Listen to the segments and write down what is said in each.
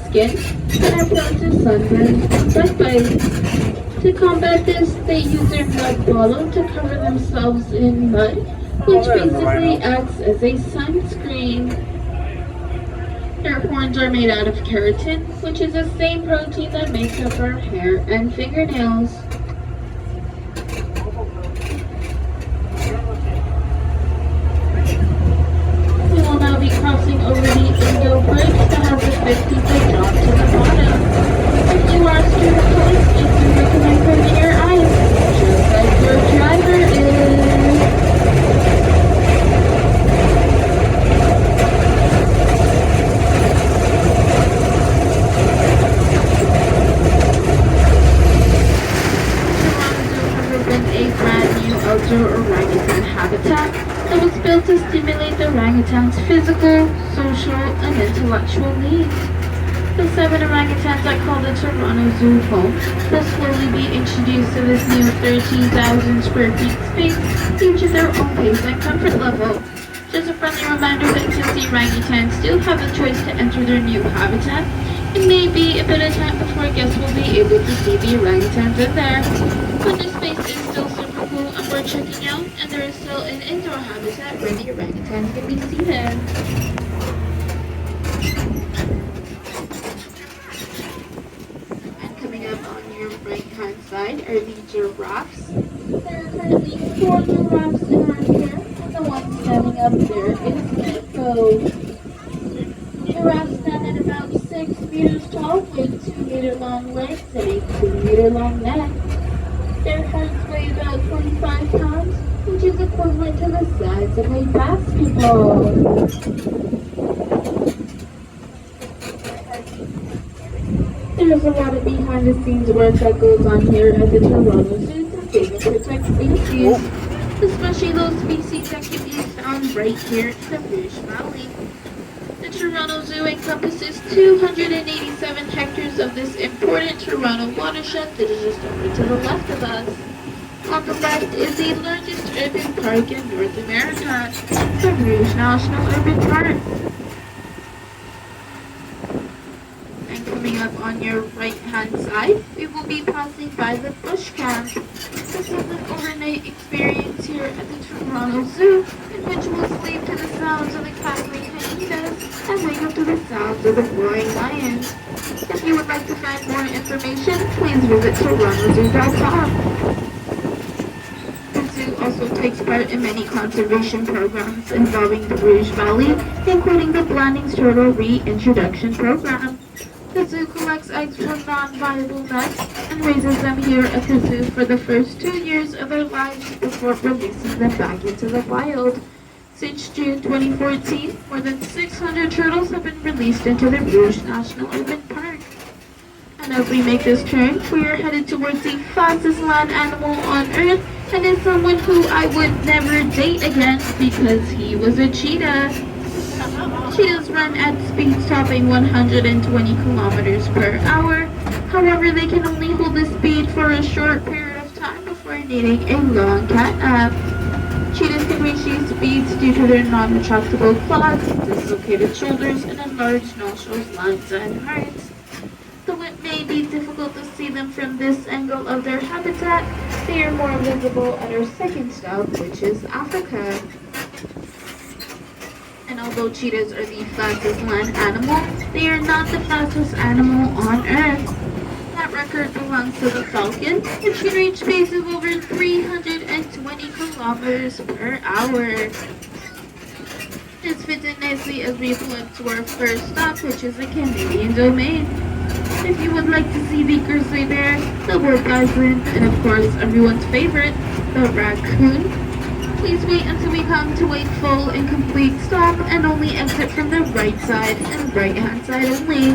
skin and are prone to sunburn and bug bites. To combat this, they use their mud bottle to cover themselves in mud, which basically acts as a sunscreen. Their horns are made out of keratin, which is the same protein that makes up our hair and fingernails. We will now be crossing over the Indo Bridge that has a 50-foot drop to the bottom. If you are scared of heights, I do recommend closing your eyes, just like your driver is. A brand new outdoor orangutan habitat that was built to stimulate the orangutan's physical, social, and intellectual needs. The 7 orangutans that call the Toronto Zoo home will slowly be introduced to this new 13,000 square feet space, each at their own pace and comfort level. Just a friendly reminder that since the orangutans still have the choice to enter their new habitat, it may be a bit of time before guests will be able to see the orangutans in there. But the space is still super cool and worth checking out, and there is still an indoor habitat where the orangutans can be seated. And coming up on your right hand side are the giraffes. There are currently 4 giraffes in our care, and the one standing up there is Nico. Giraffes stand at about 6 meters tall with 2-meter long legs and a 2-meter long neck. Their heads weigh about 25 pounds, which is equivalent to the size of a basketball. There's a lot of behind the scenes work that goes on here at the Toronto Zoo to save and protect species, especially those species that can be found right here in the Rouge Valley. The Toronto Zoo encompasses 287 hectares of this important Toronto watershed that is just over to the left of us. On the left is the largest urban park in North America, the Rouge National Urban Park. And coming up on your right-hand side, we will be passing by the Bush Camp. This is an overnight experience here at the Toronto Zoo, in which we'll sleep to the sounds of the cackling hyenas and wake up to the sounds of the roaring lions. If you would like to find more information, please visit torontozoo.com. The zoo also takes part in many conservation programs involving the Rouge Valley, including the Blandings Turtle Reintroduction Program. The zoo collects eggs from non-viable nests and raises them here at the zoo for the first 2 years of their lives before releasing them back into the wild. Since June 2014, more than 600 turtles have been released into the Rouge National Urban Park. And as we make this turn, we are headed towards the fastest land animal on Earth, and is someone who I would never date again because he was a cheetah. Cheetahs run at speeds topping 120 kilometers per hour. However, they can only hold this speed for a short period of time before needing a long cat nap. Cheetahs can reach these speeds due to their non-retractable claws, dislocated shoulders, and enlarged nostrils, lungs, and hearts. Though it may be difficult to see them from this angle of their habitat, they are more visible at our second stop, which is Africa. And although cheetahs are the fastest land animal, they are not the fastest animal on Earth. That record belongs to the falcon, which can reach speeds of over 320 kilometers per hour. This fits in nicely as we flip to our first stop, which is the Canadian domain. If you would like to see the grizzly bear, the wolf bison, and of course everyone's favorite, the raccoon, please wait until we come to a full and complete stop and only exit from the right side and right hand side only.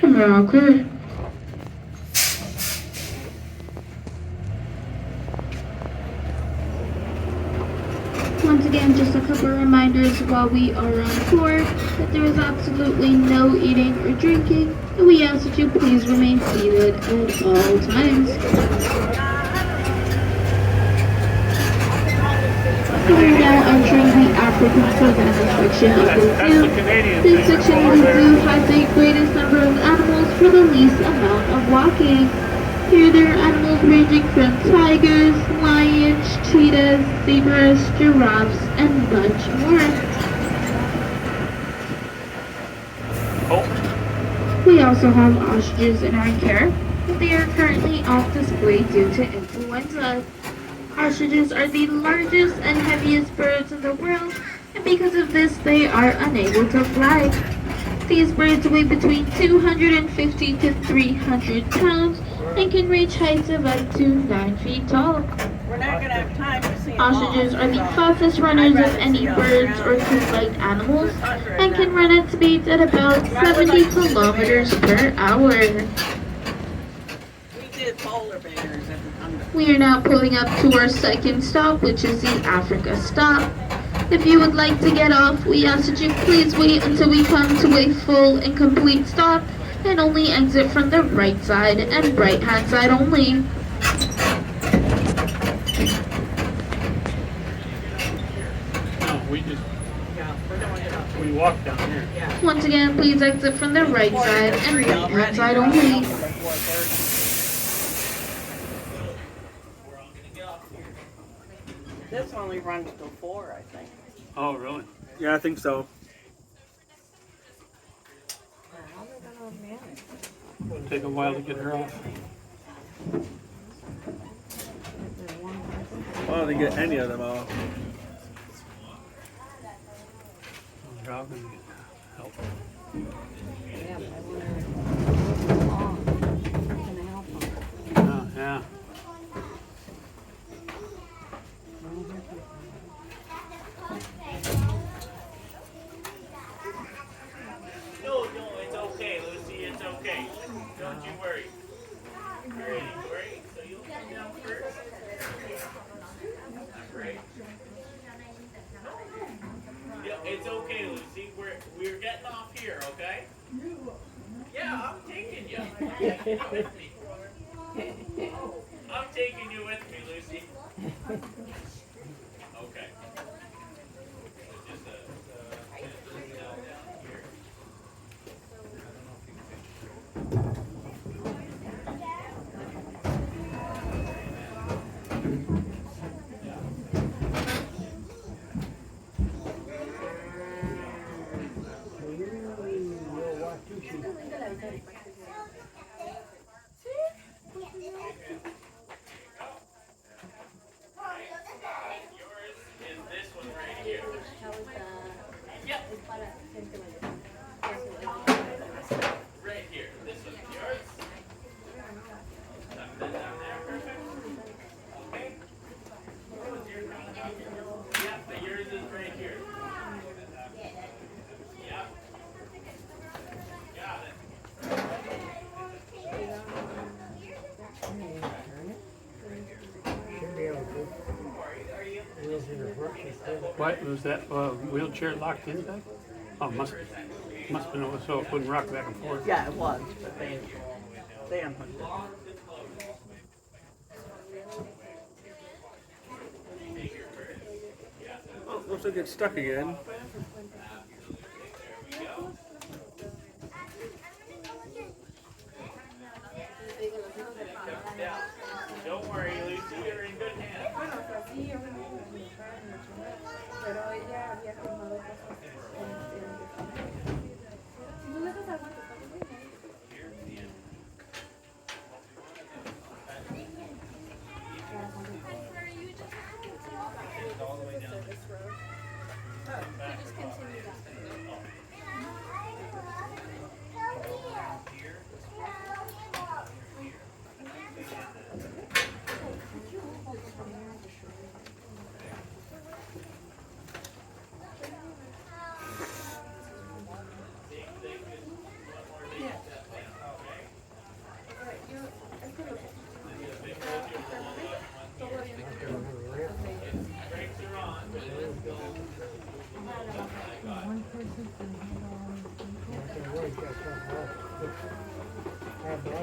America. Once again, just a couple of reminders while we are on tour that there is absolutely no eating or drinking, and we ask that you please remain seated at all times. We are now entering the African savanna section of the zoo. This section of the zoo has the greatest number of animals for the least amount of walking. Here there are animals ranging from tigers, lions, cheetahs, zebras, giraffes, and much more. We also have ostriches in our care, but they are currently off display due to influenza. Ostriches are the largest and heaviest birds in the world, and because of this they are unable to fly. These birds weigh between 250 to 300 pounds and can reach heights of up to 9 feet tall. We're not going to have time to see them Ostriches all, are the so fastest runners of any birds or coot-like animals and can run at speeds at about 70 kilometers per hour. We did polar bears at the time. We are now pulling up to our second stop, which is the Africa stop. If you would like to get off, we ask that you please wait until we come to a full and complete stop and only exit from the right side and right hand side only. We walk down here. Once again, please exit from the right side and right hand side only. This only runs till 4, I think. Oh, really? Yeah, I think so. It'll take a while to get her off. I don't think get any of them off. Rob can get help. Oh, yeah. No, it's okay, Lucy, it's okay. Don't you worry. Great. So you'll come down first. Great. Yeah, it's okay, Lucy. We're getting off here, okay? Yeah, I'm taking you. With me. I'm taking you with me, Lucy. Okay. Just down here. Yours is this one right here. Yep. Right here. This one's yours. Tuck that down there. Perfect. Okay. Yep, but yours is right here. Yep. Got it. What was that wheelchair locked in back? Oh, must have been so it wouldn't rock back and forth. Yeah, it was, but they unhooked it. Oh, looks like it's stuck again. Don't worry, Lucy, you're in good hands.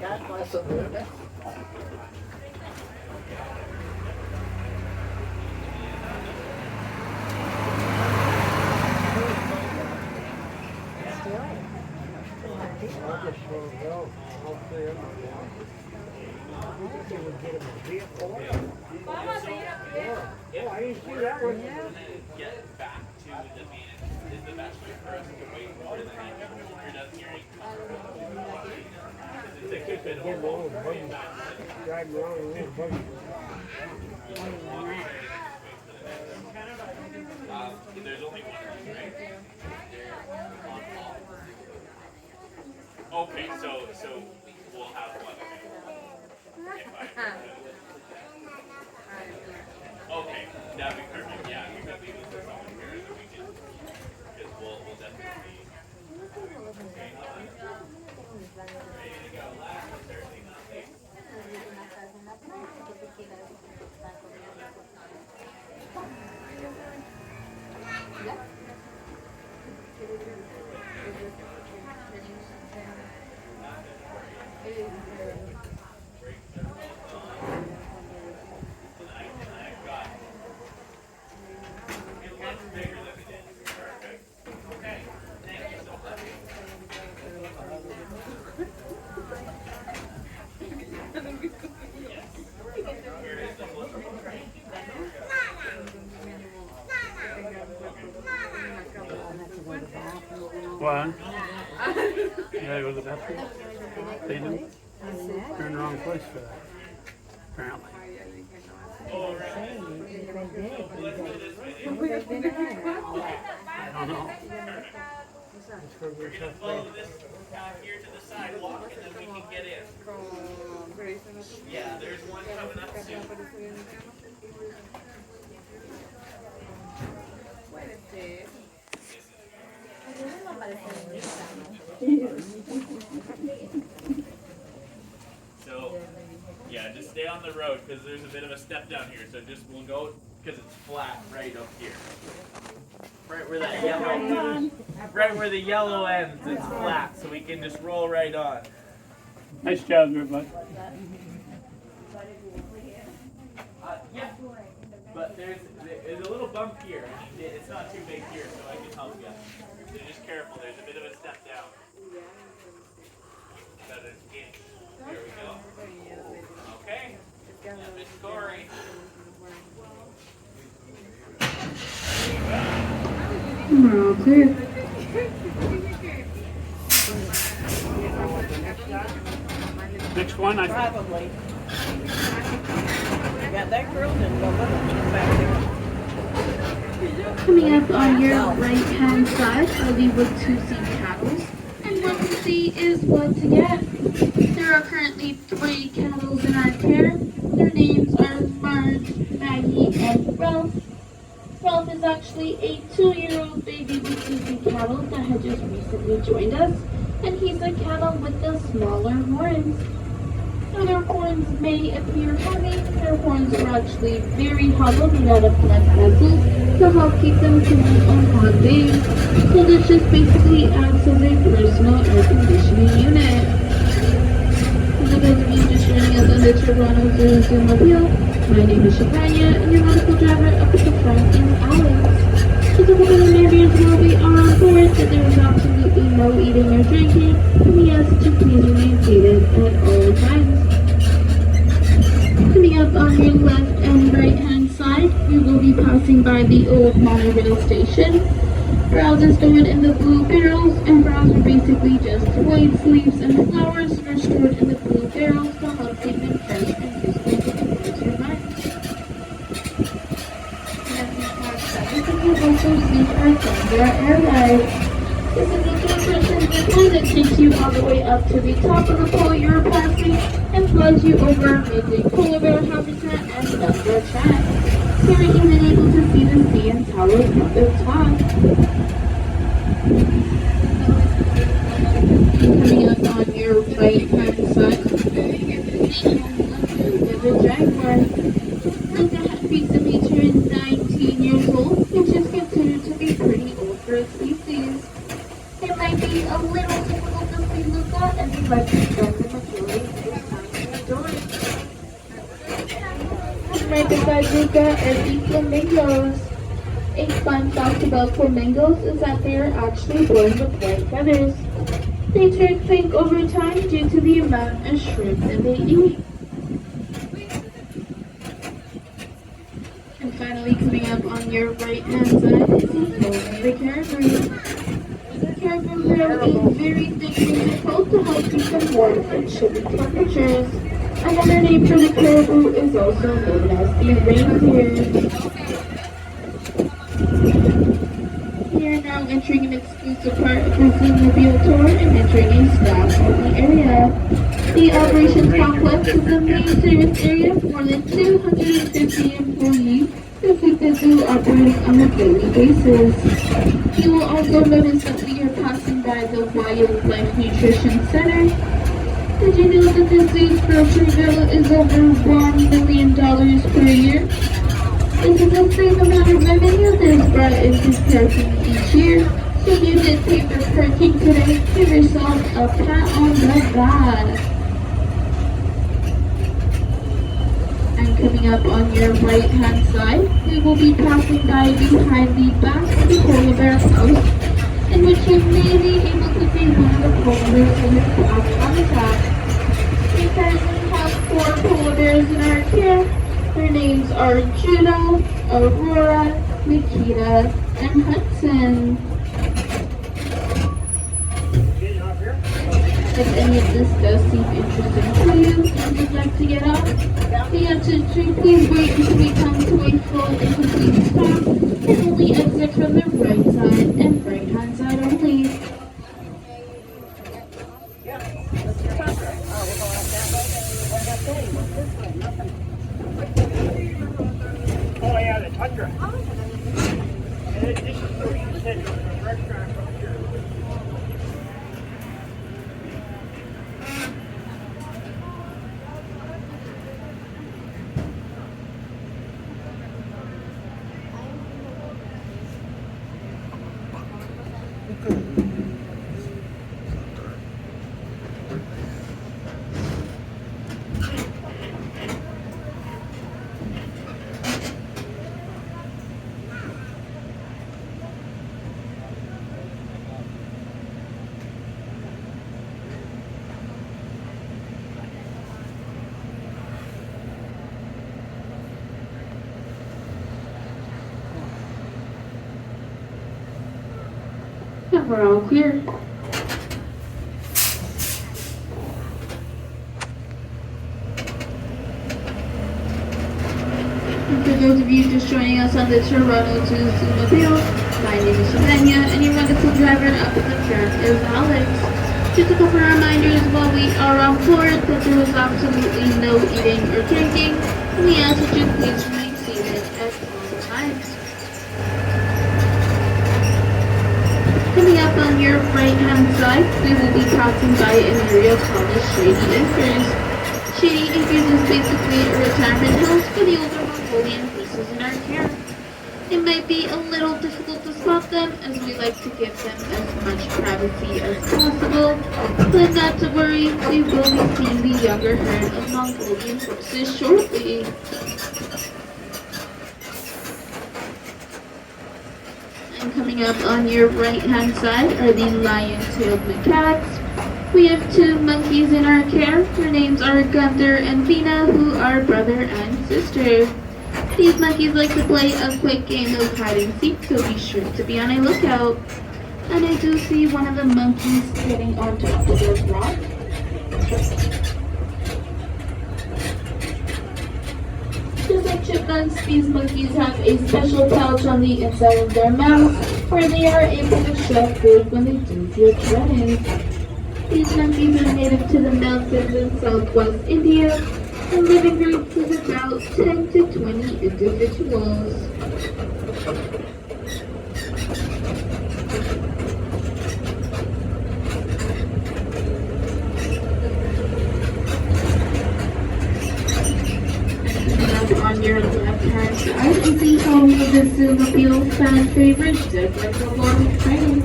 God bless America. Get back to the van is the best way for us to wait for the thing if you're done hearing. It's a good bit of there's only one, right? Okay, so we'll have one. Okay, that'd be perfect. Yeah, we could leave this for someone here, and then we can, because we'll definitely. Ready to go. Last, certainly not late. What? You gotta go to the bathroom? They do? You're in the wrong place for that, apparently. I don't know. Follow this here to the sidewalk, and then we can get in. Yeah, there's one coming up soon. So, yeah, just stay on the road because there's a bit of a step down here. So just we'll go because it's flat right up here. Right where that yellow, right where the yellow ends, it's flat. So we can just roll right on. Nice job, everybody. Yeah, but there's a little bump here. It's not too big here, so I can help you. So just careful. There's a bit of a step down. About an inch. Here we go. Okay. Now Miss Corey. We're all clear. Next one, I think. Probably. Yeah, that girl didn't go with us back there. Coming up on your right-hand side are the with 2C cattle. And what to see is what to get. There are currently 3 cattle in our care. Their names are Marge, Maggie, and Ralph. Ralph is actually a 2-year-old baby with 2C cattle that had just recently joined us. And he's a cattle with the smaller horns. Now their horns may appear heavy, their horns are actually very hollow, made out of blood vessels to help keep them cool on hot days. So this just basically acts as a personal air conditioning unit. For those of you just joining us on the Toronto Zoo Zoomobile, my name is Shakanya, and your medical driver up at the front is Alex. So the women and neighbors will be on board that there is absolutely no eating or drinking, and we ask that you please remain seated at all times. Coming up on your left and right hand side, we will be passing by the old monorail station. Browse is stored in the blue barrels, and browse are basically just white leaves and flowers are stored in the blue barrels to help keep them fresh and useful to compose your mind. You can also see our Thunder Airline. This is a two-person zipline that takes you all the way up to the top of the pole you're passing and flies you over amazing polar bear habitat and thunder track. So you're even able to see the CN Towers at the top. Coming up on your right-hand side is a jaguar. The headpiece of nature is 19 years old, which is considered to be pretty old for a species. It might be a little difficult to we look at and we like to spend the majority of this time outdoors. Right beside Luca are the flamingos. A fun fact about flamingos is that they are actually born with white feathers. They turn pink over time due to the amount of shrimp that they eat. And finally, coming up on your right hand side is the home of the caribou. The caribou wear a very thick winter coat to help keep them warm in chilly temperatures. Another name for the caribou is also known as the reindeer. We are now entering an exclusive part of the Zoomobile tour and entering a staff-only area. The operations complex is the main service area with more than 250 employees who keep the zoo operating on a daily basis. You will also notice that we are passing by the Wildlife Nutrition Center. Did you know that the zoo's grocery bill is over $1 million per year? This is the same amount of revenue that's brought into parking each year. So if you did pay for parking today, give yourself a pat on the back. And coming up on your right hand side, we will be passing by behind the back of the polar bear house, in which you may be able to see one of the polar bears in its black habitat. We currently have 4 polar bears in our care. Their names are Juno, Aurora, Nikita, and Hudson. If any of this does seem interesting to you and you'd like to get off, the answer to please wait until we come to a full and complete stop and only exit from the right side and right hand side only. Oh yeah, the tundra. This is where you said it was a restaurant up here. And we're all clear. And for those of you just joining us on the Toronto to Zoomobile, my name is Savannah, and your wonderful driver up in the front is Alex. Just a couple of reminders while we are on board that there is absolutely no eating or drinking, and we ask that you please remain seated at all times. Coming up on your right hand side, we will be passing by an area called the Shady Acres. Shady Acres is basically a retirement house for the older Mongolian horses in our care. It might be a little difficult to spot them as we like to give them as much privacy as possible, but not to worry, we will be seeing the younger herd of Mongolian horses shortly. And coming up on your right hand side are the lion-tailed macaques. We have 2 monkeys in our care. Their names are Gunther and Vina, who are brother and sister. These monkeys like to play a quick game of hide and seek, so be sure to be on a lookout. And I do see one of the monkeys getting on top of this rock. Just like chipmunks, these monkeys have a special pouch on the inside of their mouth where they are able to shove food when they do feel threatened. These monkeys are native to the mountains in southwest India and live in groups of about 10 to 20 individuals. On your left-hand side is the home of the Zoomobile fan favorite, Dead Like a Long Train.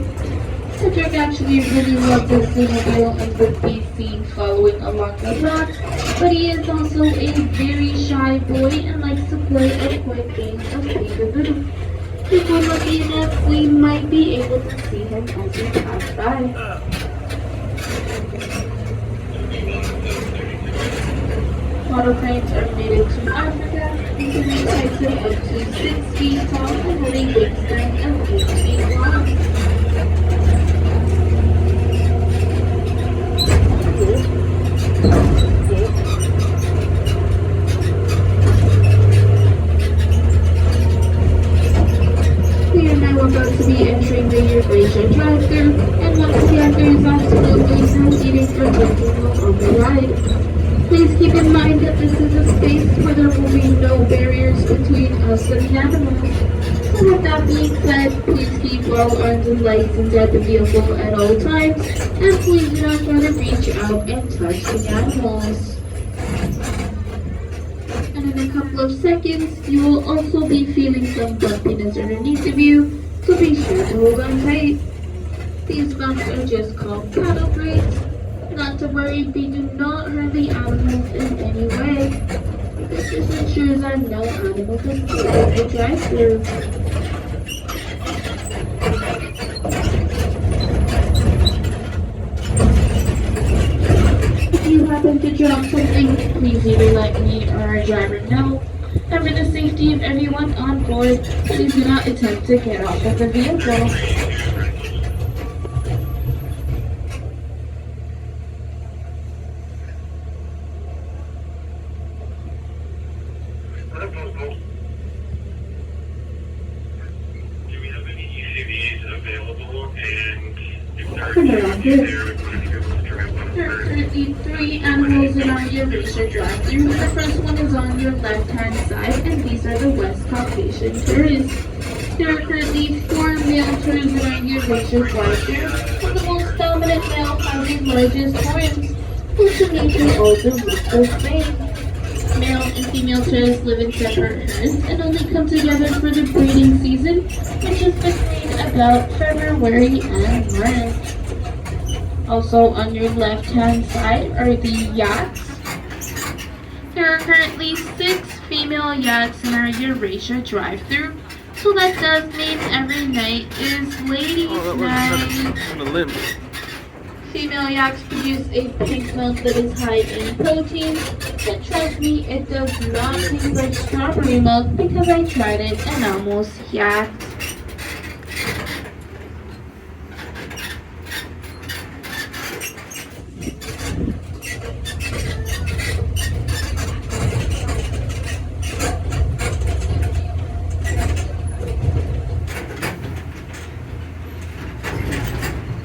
Cedric actually really loves his Zoomobile and would be seen following along the lot, but he is also a very shy boy and likes to play a quick game of peekaboo. If we're lucky enough, we might be able to see him as we pass by. Water cranes are native to Africa and can reach heights of up to 6 feet tall and have a wingspan of 8 feet long. We are now about to be entering the Eurasia drive-thru, and once again there is absolutely no eating or drinking while on the ride. Please keep in mind that this is a space where there will be no barriers between us and the animals. So with that being said, please keep well armed and licensed at the vehicle at all times, and please do not try to reach out and touch the animals. And in a couple of seconds, you will also be feeling some bumpiness underneath of you, so be sure to hold on tight. These bumps are just called paddle brakes. Not to worry, they do not hurt the animals in any way. This just ensures that no animal can escape the drive-thru. If you happen to drop something, please either let me or our driver know. And for the safety of everyone on board, please do not attempt to get off of the vehicle. Do we have any ECVs available? And if there Come around here. we're going to go to There are currently 3 animals in our Eurasia drive-thru. The first one is on your left-hand side, and these are the West Caucasian tourists. There are currently 4 male tourists in our Eurasia drive-thru, and the most dominant male has the largest horns, which in nature also looks the same. Male and female tourists live in separate herds and only come together for the breeding season, which is between about February and March. Also on your left-hand side are the yaks. There are currently 6 female yaks in our Eurasia drive-thru, so that does mean every night is ladies' night. on a limb. Female yaks produce a pink milk that is high in protein, but trust me, it does not taste like strawberry milk because I tried it and almost yacked.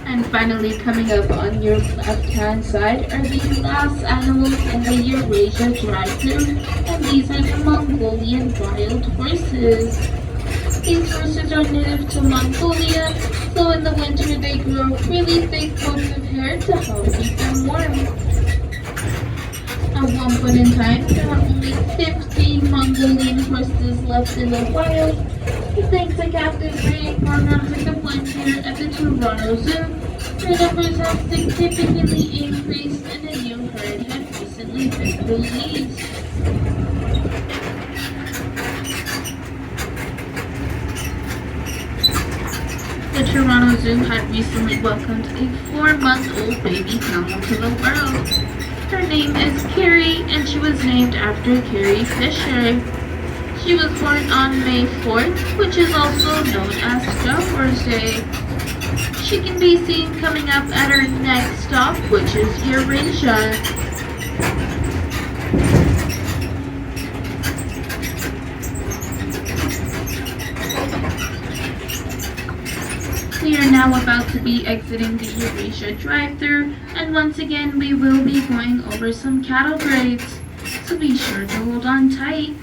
And finally, coming up on your left-hand side are the last animals in the Eurasia drive-thru, and these are the Mongolian wild horses. These horses are native to Mongolia, so in the winter they grow really thick coats of hair to help keep them warm. At one point in time, there are only 15 Mongolian horses left in the wild. But thanks to captive breeding programs like the one here at the Toronto Zoo, their numbers have significantly increased and a new herd has recently been released. The Toronto Zoo had recently welcomed a 4-month-old baby camel to the world. Her name is Carrie, and she was named after Carrie Fisher. She was born on May 4th, which is also known as Star Wars Day. She can be seen coming up at her next stop, which is Eurasia. We are now about to be exiting the Eurasia drive-thru, and once again we will be going over some cattle grades, so be sure to hold on tight.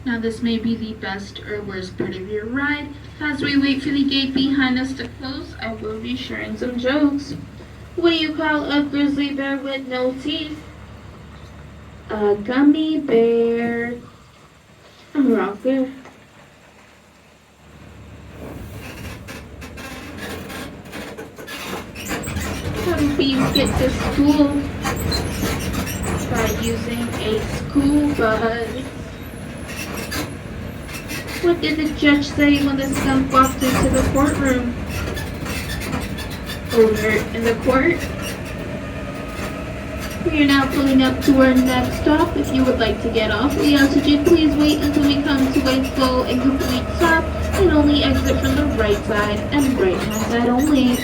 Now this may be the best or worst part of your ride. As we wait for the gate behind us to close, I will be sharing some jokes. What do you call a grizzly bear with no teeth? A gummy bear. I'm Rocker. How do bees get to school? By using a school bus. What did the judge say when the skunk walked into the courtroom? Over in the court. We are now pulling up to our next stop. If you would like to get off, we ask that you please wait until we come to a full and complete stop and only exit from the right side and right hand side only.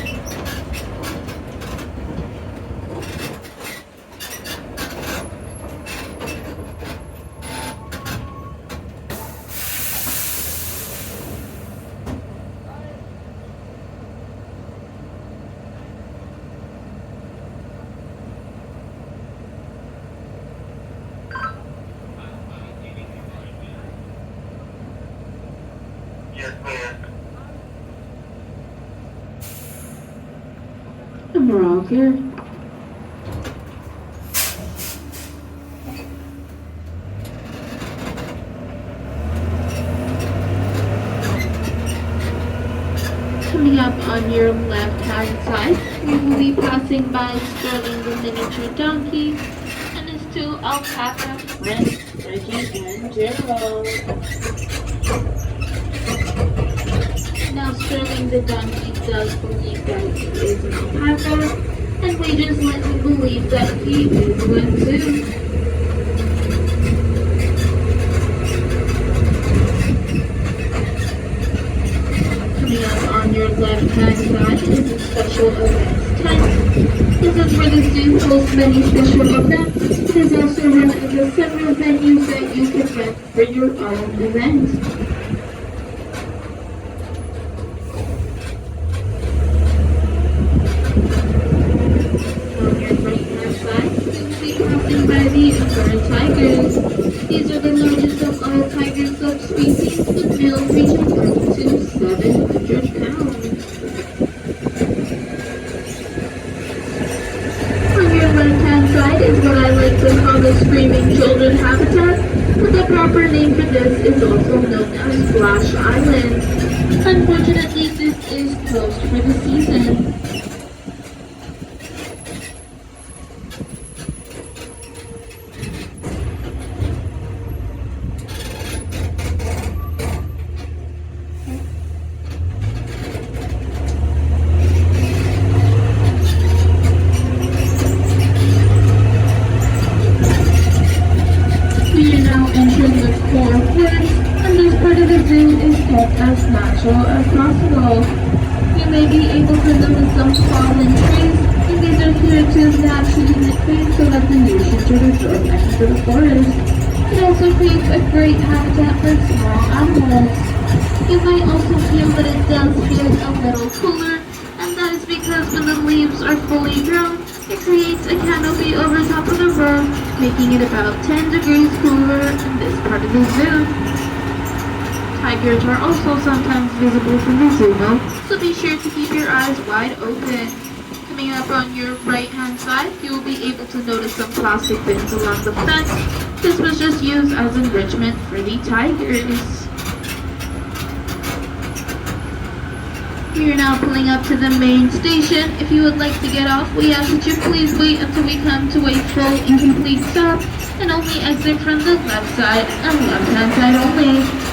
I'm Rocker. Coming up on your left-hand side, we will be passing by Sterling the miniature donkey and his two alpaca friends, Reggie and Gerald. Now Sterling the donkey does believe that he is an alpaca, and we just let him believe that he is one too. Coming up on your left-hand side is a special events tent. This is where the zoo hosts many special events. It is also run into several venues that you can rent for your own event. By the Angora tigers. These are the largest of all tiger subspecies, with males reaching up to 700 pounds. On your left-hand side is what I like to call the Screaming Children Habitat, but the proper name for this is also known as Splash Island. Unfortunately, this is closed for the season. As natural as possible. You may be able to notice some fallen trees, and these are here to naturally decay so that the nutrients are absorbed back into the forest. It also creates a great habitat for small animals. You might also feel that it does feel a little cooler, and that is because when the leaves are fully grown, it creates a canopy over top of the road, making it about 10 degrees cooler in this part of the zoo. Tigers are also sometimes visible from the Zoomobile, so be sure to keep your eyes wide open. Coming up on your right-hand side, you will be able to notice some plastic bins along the fence. This was just used as enrichment for the tigers. We are now pulling up to the main station. If you would like to get off, we ask that you please wait until we come to a full and complete stop and only exit from the left side and left-hand side only.